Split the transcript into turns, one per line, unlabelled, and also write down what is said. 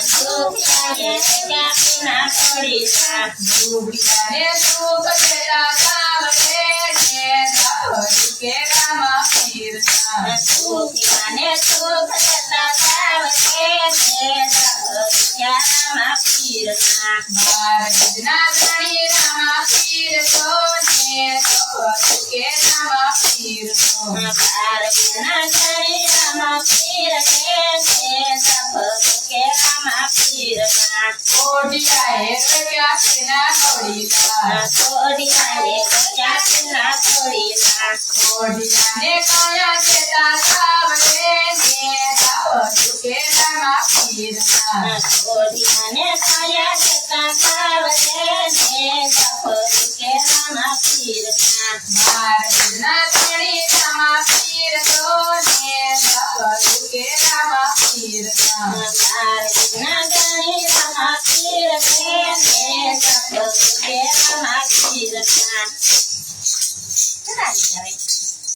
સુખિયાને ક્યાંના પડીશા
દુબળિયાને સુખ દેતા સાવરે ને ધવરી કેરામાં પીરસા
સુખિયાને સુખ દેતા સાવરે ને ધવરી કેરામાં પીરસા
બાર બીજના ધણી રામા પીરસો ને ધવરી કેરામાં પીરસો
બાર બીજના ધણી રામા પીરસે ને ધવરી કેરામાં પીરસા
કોડિયાએ ક્યાંના પડીશા
કોડિયાને ક્યાંના પડીશા
કોડિયાને કયા દેતા સાવરે ને ધવરી કેરામાં પીરસા
કોડિયાને કયા દેતા સાવરે ને ધવરી કેરામાં પીરસા
બાર બીજના ધણી રામા પીરસો ને ધવરી કેરામાં પીરસા
બાર બીજના ધણી રામા પીરસે ને ધવરી કેરામાં પીરસા